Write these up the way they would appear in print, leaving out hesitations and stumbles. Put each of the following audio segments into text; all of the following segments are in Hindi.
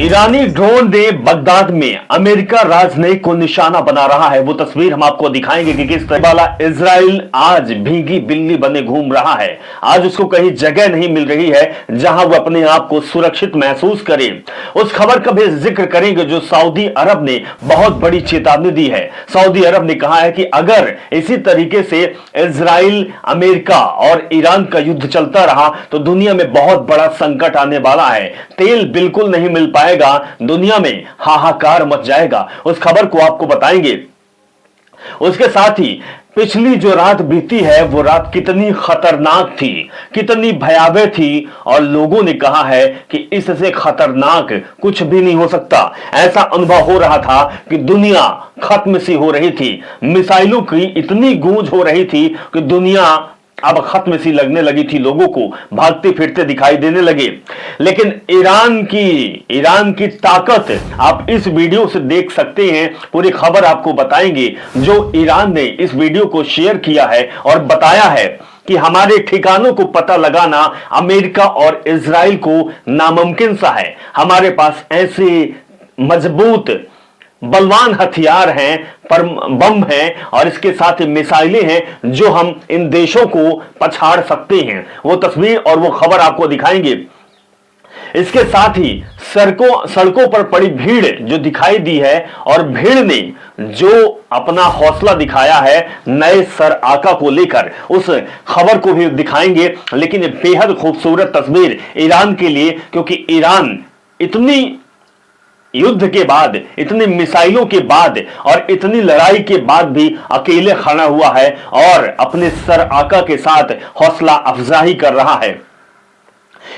ईरानी ड्रोन ने बगदाद में अमेरिका राजनयिक को निशाना बना रहा है। वो तस्वीर हम आपको दिखाएंगे कि किस तरह वाला इजराइल आज भीगी बिल्ली बने घूम रहा है। आज उसको कहीं जगह नहीं मिल रही है जहां वो अपने आप को सुरक्षित महसूस करे। उस खबर का भी जिक्र करेंगे जो सऊदी अरब ने बहुत बड़ी चेतावनी दी है। सऊदी अरब ने कहा है कि अगर इसी तरीके से इजराइल, अमेरिका और ईरान का युद्ध चलता रहा तो दुनिया में बहुत बड़ा संकट आने वाला है। तेल बिल्कुल नहीं मिल पाएगा, दुनिया में हाहाकार मच जाएगा। उस खबर को आपको बताएंगे। उसके साथ ही पिछली जो रात बीती है वो रात कितनी खतरनाक थी, कितनी भयावह थी, और लोगों ने कहा है कि इससे खतरनाक कुछ भी नहीं हो सकता। ऐसा अनुभव हो रहा था कि दुनिया खत्म सी हो रही थी। मिसाइलों की इतनी गूंज हो रही थी कि दुनिया अब खत्म सी लगने लगी थी, लोगों को भागते फिरते दिखाई देने लगे। लेकिन ईरान की ताकत आप इस वीडियो से देख सकते हैं। पूरी खबर आपको बताएंगे। जो ईरान ने इस वीडियो को शेयर किया है और बताया है कि हमारे ठिकानों को पता लगाना अमेरिका और इजराइल को नामुमकिन सा है। हमारे पास ऐसे मजबूत बलवान हथियार हैं, पर बम हैं और इसके साथ मिसाइलें हैं जो हम इन देशों को पछाड़ सकते हैं। वो तस्वीर और वो खबर आपको दिखाएंगे। इसके साथ ही सड़कों पर पड़ी भीड़ जो दिखाई दी है, और भीड़ ने जो अपना हौसला दिखाया है नए सर आका को लेकर, उस खबर को भी दिखाएंगे। लेकिन ये बेहद खूबसूरत तस्वीर ईरान के लिए, क्योंकि ईरान इतनी युद्ध के बाद, इतनी मिसाइलों के बाद और इतनी लड़ाई के बाद भी अकेले खड़ा हुआ है और अपने सर आका के साथ हौसला अफजाई कर रहा है।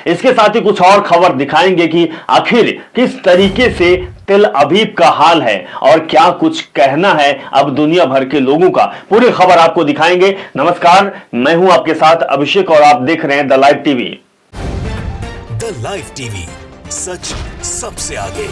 इसके साथ ही कुछ और खबर दिखाएंगे कि आखिर किस तरीके से तेल अवीव का हाल है और क्या कुछ कहना है अब दुनिया भर के लोगों का। पूरी खबर आपको दिखाएंगे। नमस्कार, मैं हूं आपके साथ अभिषेक और आप देख रहे हैं the live TV. The live TV, सच सबसे आगे।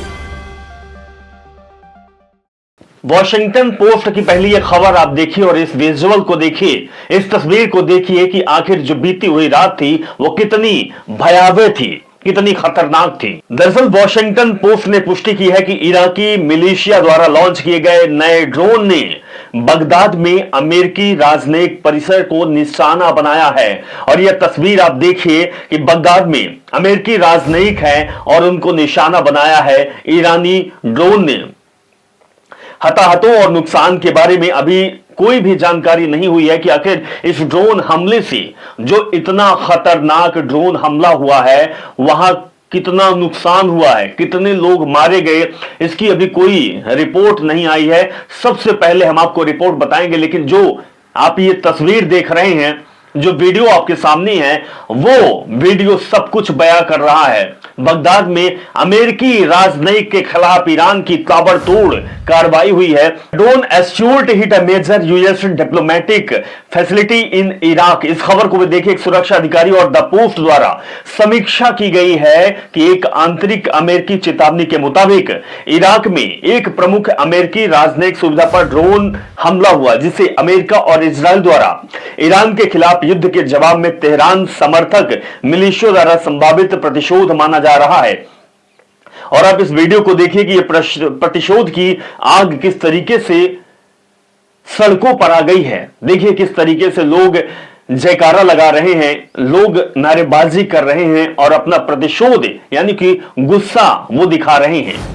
वॉशिंगटन पोस्ट की पहली ये खबर आप देखिए और इस विजुअल को देखिए, इस तस्वीर को देखिए कि आखिर जो बीती हुई रात थी वो कितनी भयावह थी, कितनी खतरनाक थी। दरअसल वॉशिंगटन पोस्ट ने पुष्टि की है कि इराकी मिलिशिया द्वारा लॉन्च किए गए नए ड्रोन ने बगदाद में अमेरिकी राजनयिक परिसर को निशाना बनाया है। और यह तस्वीर आप देखिए कि बगदाद में अमेरिकी राजनयिक हैं और उनको निशाना बनाया है ईरानी ड्रोन ने। हताहतों और नुकसान के बारे में अभी कोई भी जानकारी नहीं हुई है कि आखिर इस ड्रोन हमले से, जो इतना खतरनाक ड्रोन हमला हुआ है, वहां कितना नुकसान हुआ है, कितने लोग मारे गए, इसकी अभी कोई रिपोर्ट नहीं आई है। सबसे पहले हम आपको रिपोर्ट बताएंगे। लेकिन जो आप ये तस्वीर देख रहे हैं, जो वीडियो आपके सामने है, वो वीडियो सब कुछ बयां कर रहा है। बगदाद में अमेरिकी राजनयिक के खिलाफ ईरान की ताबड़तोड़ कार्रवाई हुई है। Drone assault hit a major US diplomatic facility in Iraq. इस खबर को भी देखिए, एक सुरक्षा अधिकारी और द पोस्ट द्वारा समीक्षा की गई है कि एक आंतरिक अमेरिकी चेतावनी के मुताबिक इराक में एक प्रमुख अमेरिकी राजनयिक सुविधा पर ड्रोन हमला हुआ, जिसे अमेरिका और इजराइल द्वारा ईरान के खिलाफ युद्ध के जवाब में तेहरान समर्थक मिलिशियों द्वारा संभावित प्रतिशोध माना जा रहा है। और आप इस वीडियो को देखिए कि यह प्रतिशोध की आग किस तरीके से सड़कों पर आ गई है। देखिए किस तरीके से लोग जयकारा लगा रहे हैं, लोग नारेबाजी कर रहे हैं और अपना प्रतिशोध यानी कि गुस्सा वो दिखा रहे हैं।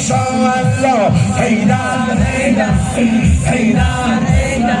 MashaAllah. Haydan, haydan, haydan, haydan.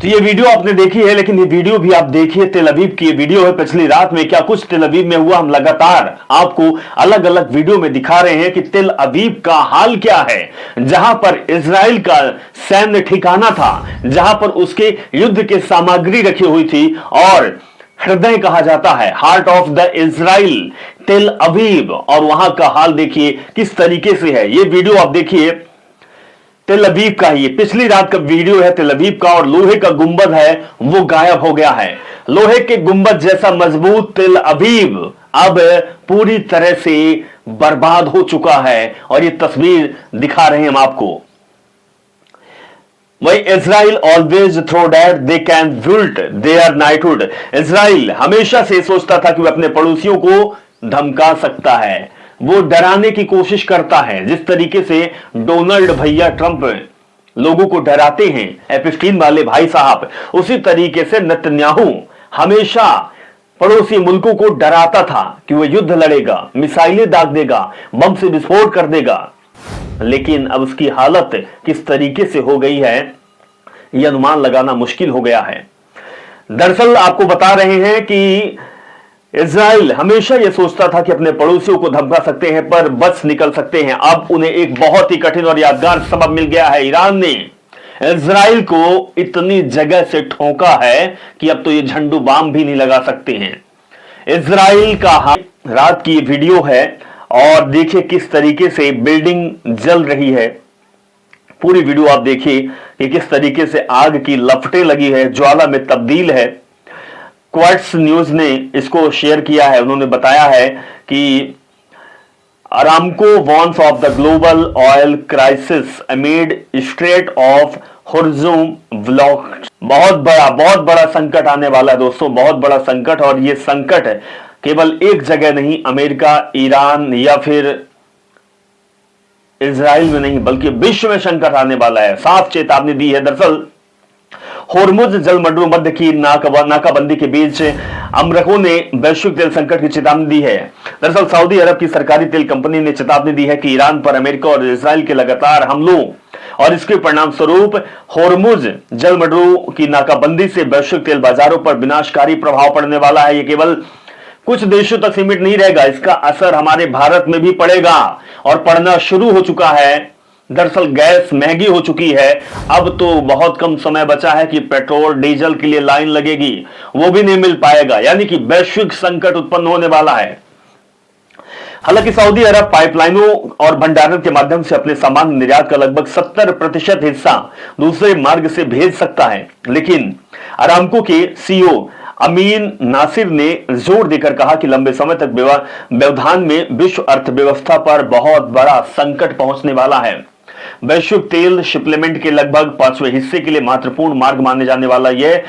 तो ये वीडियो आपने देखी है, लेकिन ये वीडियो भी आप देखिए, तेल अवीव की ये वीडियो है पिछली रात में क्या कुछ तेल अवीव में हुआ। हम लगातार आपको अलग अलग वीडियो में दिखा रहे हैं कि तेल अवीव का हाल क्या है, जहां पर इजराइल का सैन्य ठिकाना था, जहां पर उसके युद्ध की सामग्री रखी हुई थी और हृदय कहा जाता है, हार्ट ऑफ द इजराइल तेल अवीव। और वहां का हाल देखिए किस तरीके से है। ये वीडियो आप देखिए तेल अवीव का, ये पिछली रात का वीडियो है तेल अवीव का, और लोहे का गुंबद है वो गायब हो गया है। लोहे के गुंबद जैसा मजबूत तेल अवीव अब पूरी तरह से बर्बाद हो चुका है, और ये तस्वीर दिखा रहे हैं हम आपको। वही Israel always throw that they can build their knighthood. Israel हमेशा से सोचता था कि वह अपने पड़ोसियों को धमका सकता है, वो डराने की कोशिश करता है। जिस तरीके से डोनाल्ड भैया ट्रंप लोगों को डराते हैं, एपिस्टीन वाले भाई साहब, उसी तरीके से नेतन्याहू हमेशा पड़ोसी मुल्कों को डराता था कि वह युद्ध लड़ेगा, मिसाइलें दाग देगा, बम से विस्फोट कर देगा। लेकिन अब उसकी हालत किस तरीके से हो गई है यह अनुमान लगाना मुश्किल हो गया है। दरअसल आपको बता रहे हैं कि इजराइल हमेशा यह सोचता था कि अपने पड़ोसियों को धमका सकते हैं पर बच निकल सकते हैं। अब उन्हें एक बहुत ही कठिन और यादगार सबक मिल गया है। ईरान ने इजराइल को इतनी जगह से ठोका है कि अब तो ये झंडू बाम भी नहीं लगा सकते हैं। इजराइल का रात की वीडियो है और देखिए किस तरीके से बिल्डिंग जल रही है। पूरी वीडियो आप देखिए कि किस तरीके से आग की लपटें लगी है, ज्वाला में तब्दील है। क्वार्ट्स न्यूज ने इसको शेयर किया है। उन्होंने बताया है कि Aramco warns of the global oil crisis amid straight of Hormuz block. बहुत बड़ा संकट आने वाला है दोस्तों, बहुत बड़ा संकट। और ये संकट केवल एक जगह नहीं, अमेरिका, ईरान या फिर इजराइल में नहीं बल्कि विश्व में संकट आने वाला है। साफ चेतावनी दी है। दरअसल होर्मुज़ जलमंडल मध्य की नाकाबंदी के बीच अमरीका ने वैश्विक तेल संकट की चेतावनी दी है। दरअसल सऊदी अरब की सरकारी तेल कंपनी ने चेतावनी दी है कि ईरान पर अमेरिका और इजराइल के लगातार हमलों और इसके परिणाम स्वरूप होर्मुज़ जलमंडल की नाकाबंदी से वैश्विक तेल बाजारों पर विनाशकारी प्रभाव पड़ने वाला है। ये केवल कुछ देशों तक सीमित नहीं रहेगा, इसका असर हमारे भारत में भी पड़ेगा और पड़ना शुरू हो चुका है। दरअसल गैस महंगी हो चुकी है। अब तो बहुत कम समय बचा है कि पेट्रोल डीजल के लिए लाइन लगेगी, वो भी नहीं मिल पाएगा। यानी कि वैश्विक संकट उत्पन्न होने वाला है। हालांकि सऊदी अरब पाइपलाइनों और भंडारण के माध्यम से अपने सामान निर्यात का लगभग 70% हिस्सा दूसरे मार्ग से भेज सकता है। लेकिन अरामको के सीईओ अमीन नासिर ने जोर देकर कहा कि लंबे समय तक व्यवधान में विश्व अर्थव्यवस्था पर बहुत बड़ा संकट पहुंचने वाला है। वैश्विक तेल शिपमेंट के लगभग 5वें हिस्से के लिए महत्वपूर्ण मार्ग माने जाने वाला यह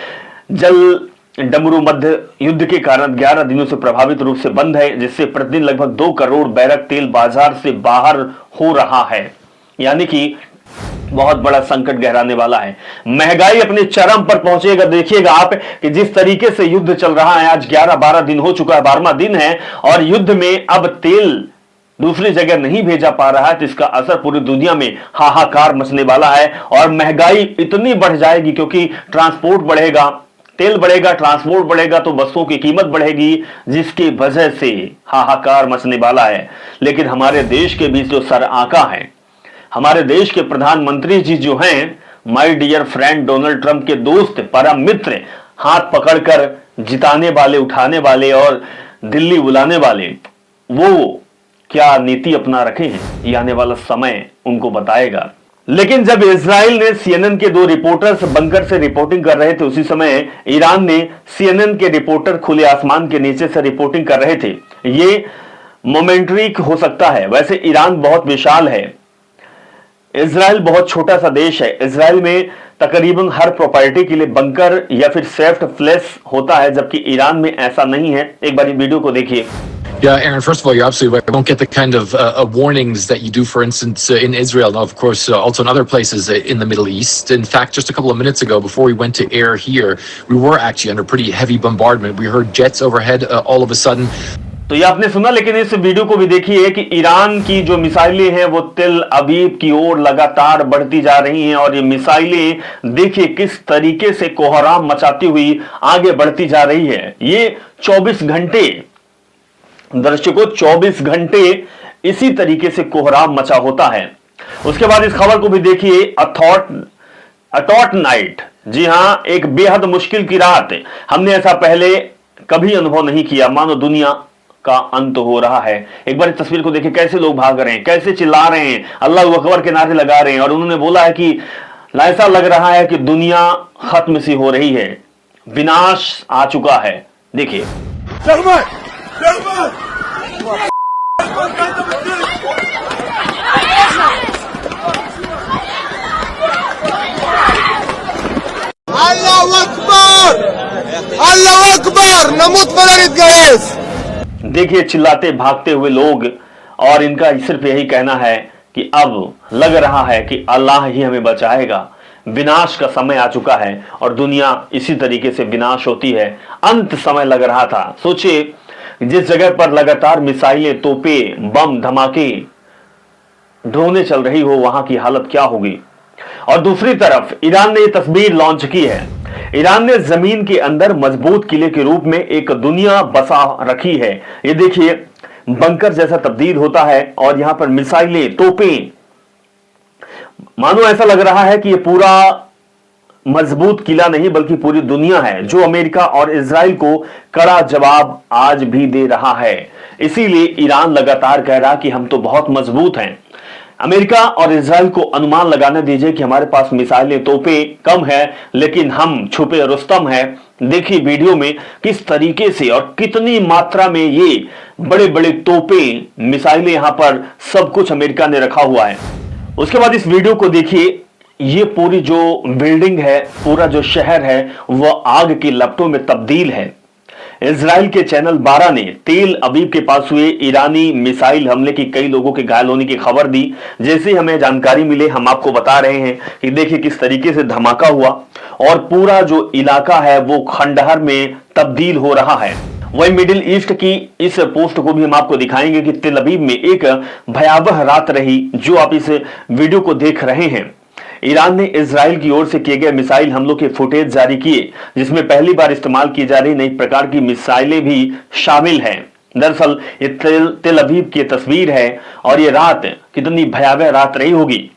जल डमरू मध्य युद्ध के कारण 11 दिनों से प्रभावित रूप से बंद है, जिससे प्रतिदिन लगभग 2 करोड़ बैरक तेल बाजार से बाहर हो रहा है। यानी कि बहुत बड़ा संकट गहराने वाला है। महंगाई अपने चरम पर पहुंचेगा। देखिएगा आप कि जिस तरीके से युद्ध चल रहा है, आज 11-12 दिन हो चुका है, 12वां दिन है और युद्ध में अब तेल दूसरी जगह नहीं भेजा पा रहा है, तो इसका असर पूरी दुनिया में हाहाकार मचने वाला है। और महंगाई इतनी बढ़ जाएगी क्योंकि ट्रांसपोर्ट बढ़ेगा, तेल बढ़ेगा, ट्रांसपोर्ट बढ़ेगा तो वस्तुओं की कीमत बढ़ेगी, जिसकी वजह से हाहाकार मचने वाला है। लेकिन हमारे देश के बीच जो सर आका है, हमारे देश के प्रधानमंत्री जी जो हैं, my dear friend Donald Trump के दोस्त, परम मित्र, हाथ पकड़कर जिताने वाले, उठाने वाले और दिल्ली बुलाने वाले, वो क्या नीति अपना रखे हैं, ये आने वाला समय उनको बताएगा। लेकिन जब इजराइल ने सीएनएन के 2 रिपोर्टर्स बंकर से रिपोर्टिंग कर रहे थे, उसी समय ईरान ने सीएनएन के रिपोर्टर खुले आसमान के नीचे से रिपोर्टिंग कर रहे थे। ये मोमेंटरी हो सकता है। वैसे ईरान बहुत विशाल है, इजराइल बहुत छोटा सा देश है। इजराइल में तकरीबन हर प्रॉपर्टी के लिए बंकर या फिर सेफ्ट प्लेस होता है, जबकि ईरान में ऐसा नहीं है। एक बार वीडियो को देखिए। Yeah, Aaron, first of all, you're absolutely right. We won't get the kind of warnings that you do, for instance, in Israel, and of course, also in other places in the Middle East. In fact, just a couple of minutes ago, before we went to air here, we were actually under pretty heavy bombardment. We heard jets overhead all of a sudden. तो ये आपने सुना, लेकिन इस वीडियो को भी देखिए कि ईरान की जो मिसाइलें हैं वो तेल अवीव की ओर लगातार बढ़ती जा रही हैं, और ये मिसाइलें देखिए किस तरीके से कोहराम मचाती हुई आगे बढ़ती जा रही है। ये 24 घंटे, दर्शकों 24 घंटे इसी तरीके से कोहराम मचा होता है। उसके बाद इस खबर को भी देखिए, अटॉट नाइट, जी हां, एक बेहद मुश्किल की रात। हमने ऐसा पहले कभी अनुभव नहीं किया, मानो दुनिया का अंत हो रहा है। एक बार इस तस्वीर को देखिए, कैसे लोग भाग रहे हैं, कैसे चिल्ला रहे हैं, अल्लाह अकबर के नारे लगा रहे हैं, और उन्होंने बोला है कि ऐसा लग रहा है कि दुनिया खत्म सी हो रही है, विनाश आ चुका है। देखिए अल्लाह अकबर, अल्लाह अकबर, नमूत बदरित गैस। देखिए चिल्लाते भागते हुए लोग, और इनका सिर्फ यही कहना है कि अब लग रहा है कि अल्लाह ही हमें बचाएगा, विनाश का समय आ चुका है, और दुनिया इसी तरीके से विनाश होती है, अंत समय लग रहा था। सोचिए जिस जगह पर लगातार मिसाइलें, तोपे, बम, धमाके, ड्रोनें चल रही हो, वहां की हालत क्या होगी। और दूसरी तरफ ईरान ने यह तस्वीर लॉन्च की है। ईरान ने जमीन के अंदर मजबूत किले के रूप में एक दुनिया बसा रखी है। ये देखिए बंकर जैसा तब्दील होता है, और यहां पर मिसाइलें, तोपें, मानो ऐसा लग रहा है कि ये पूरा मजबूत किला नहीं बल्कि पूरी दुनिया है, जो अमेरिका और इजराइल को कड़ा जवाब आज भी दे रहा है। इसीलिए ईरान लगातार कह रहा कि हम तो बहुत मजबूत हैं। अमेरिका और इजराइल को अनुमान लगाने दीजिए कि हमारे पास मिसाइलें, तोपें कम है, लेकिन हम छुपे रुस्तम हैं। देखिए वीडियो में किस तरीके से और कितनी मात्रा में ये बड़े बड़े तोपें, मिसाइलें यहां पर सब कुछ अमेरिका ने रखा हुआ है। उसके बाद इस वीडियो को देखिए, ये पूरी जो बिल्डिंग है, पूरा जो शहर है, वह आग की लपटों में तब्दील है। इजराइल के चैनल 12 ने तेल अवीव के पास हुए ईरानी मिसाइल हमले की कई लोगों के घायल होने की खबर दी। जैसे हमें जानकारी मिले, हम आपको बता रहे हैं कि देखिए किस तरीके से धमाका हुआ, और पूरा जो इलाका है वो खंडहर में तब्दील हो रहा है। वही मिडिल ईस्ट की इस पोस्ट को भी हम आपको दिखाएंगे कि तेल अवीव में एक भयावह रात रही, जो आप इस वीडियो को देख रहे हैं। ईरान ने इजराइल की ओर से किए गए मिसाइल हमलों के फुटेज जारी किए, जिसमें पहली बार इस्तेमाल की जा रही नई प्रकार की मिसाइलें भी शामिल हैं। दरअसल ये तेल अवीव की तस्वीर है, और ये रात कितनी भयावह रात रही होगी,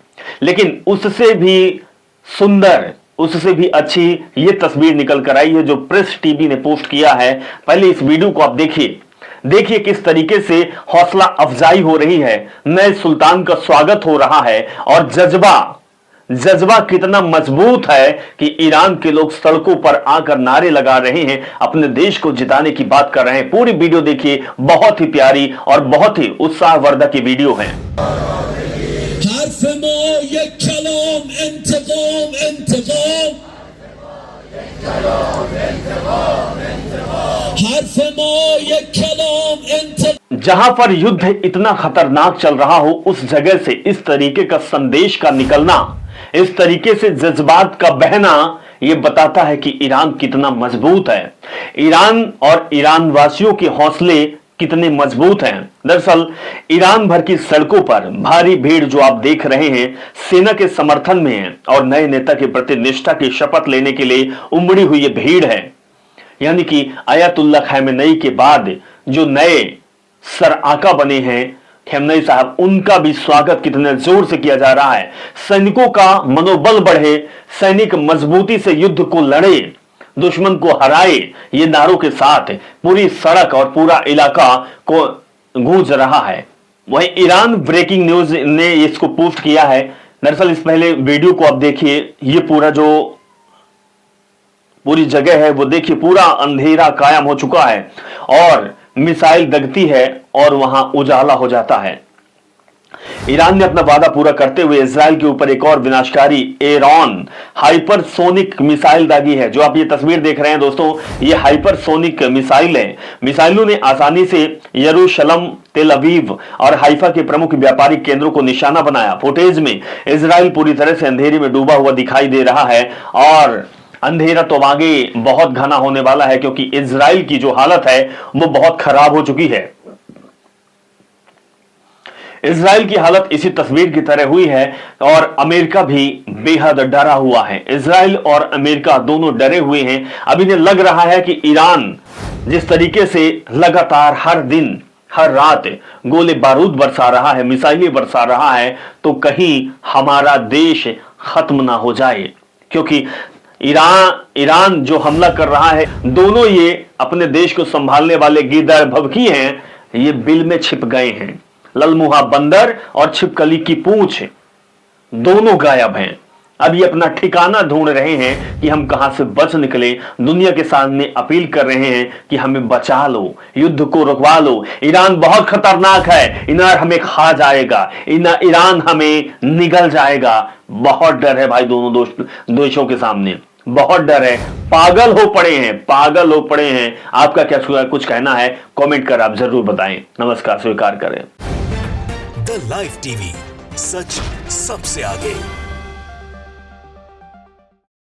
लेकिन उससे भी सुंदर, उससे भी अच्छी ये तस्वीर निकल कर आई है जो प्रेस टीवी ने पोस्ट किया है। पहले इस वीडियो को आप देखिए किस तरीके से हौसला अफजाई हो रही है, नए सुल्तान का स्वागत हो रहा है, और जज्बा कितना मजबूत है कि ईरान के लोग सड़कों पर आकर नारे लगा रहे हैं, अपने देश को जिताने की बात कर रहे हैं। पूरी वीडियो देखिए, बहुत ही प्यारी और बहुत ही उत्साहवर्धक की वीडियो है। जहां पर युद्ध इतना खतरनाक चल रहा हो, उस जगह से इस तरीके का संदेश का निकलना, इस तरीके से जज्बात का बहना, यह बताता है कि ईरान कितना मजबूत है, ईरान और ईरान वासियों के हौसले कितने मजबूत हैं। दरअसल ईरान भर की सड़कों पर भारी भीड़ जो आप देख रहे हैं, सेना के समर्थन में है, और नए नेता के प्रति निष्ठा की शपथ लेने के लिए उमड़ी हुई ये भीड़ है। यानी कि आयतुल्लाह खamenei के बाद जो नए सर आका बने हैं खamenei साहब, उनका भी स्वागत कितने जोर से किया जा रहा है। सैनिकों का मनोबल बढ़े, सैनिक मजबूती से युद्ध को लड़े, दुश्मन को हराए, ये नारों के साथ पूरी सड़क और पूरा इलाका को गूंज रहा है। वहीं ईरान ब्रेकिंग न्यूज ने इसको पोस्ट किया है। दरअसल इस पहले वीडियो को आप देखिए, ये पूरा जो पूरी जगह है वो देखिए, पूरा अंधेरा कायम हो चुका है, और मिसाइल दगती है और वहां उजाला हो जाता है। ईरान ने अपना वादा पूरा करते हुए इजराइल के ऊपर एक और विनाशकारी एरॉन हाइपरसोनिक मिसाइल दागी है। जो आप ये तस्वीर देख रहे हैं दोस्तों, ये हाइपरसोनिक मिसाइल है। मिसाइलों ने आसानी से यरूशलेम, तेल अवीव और हाइफा के प्रमुख व्यापारिक केंद्रों को निशाना बनाया। फुटेज में इजराइल पूरी तरह से अंधेरे में डूबा हुआ दिखाई दे रहा है और अंधेरा तो आगे बहुत घना होने वाला है, क्योंकि इजराइल की जो हालत है वो बहुत खराब हो चुकी है। इजराइल की हालत इसी तस्वीर की तरह हुई है और अमेरिका भी बेहद डरा हुआ है। इजराइल और अमेरिका दोनों डरे हुए हैं। अब इन्हें लग रहा है कि ईरान जिस तरीके से लगातार हर दिन हर रात गोले बारूद बरसा रहा है, मिसाइलें बरसा रहा है, तो कहीं हमारा देश खत्म ना हो जाए। क्योंकि ईरान जो हमला कर रहा है, दोनों ये अपने देश को संभालने वाले गीदड़ भभकी हैं, ये बिल में छिप गए हैं। ललमुहा बंदर और छिपकली की पूंछ दोनों गायब हैं। अब ये अपना ठिकाना ढूंढ रहे हैं कि हम कहां से बच निकले। दुनिया के सामने अपील कर रहे हैं कि हमें बचा लो, युद्ध को रुकवा लो। ईरान बहुत खतरनाक है, ईरान हमें खा जाएगा, ईरान हमें निगल जाएगा। बहुत डर है भाई दोनों देशों के सामने, बहुत डर है। पागल हो पड़े हैं। आपका क्या कुछ कहना है? कमेंट कर आप जरूर बताएं। नमस्कार, स्वीकार करें। द लाइव टीवी, सच सबसे आगे।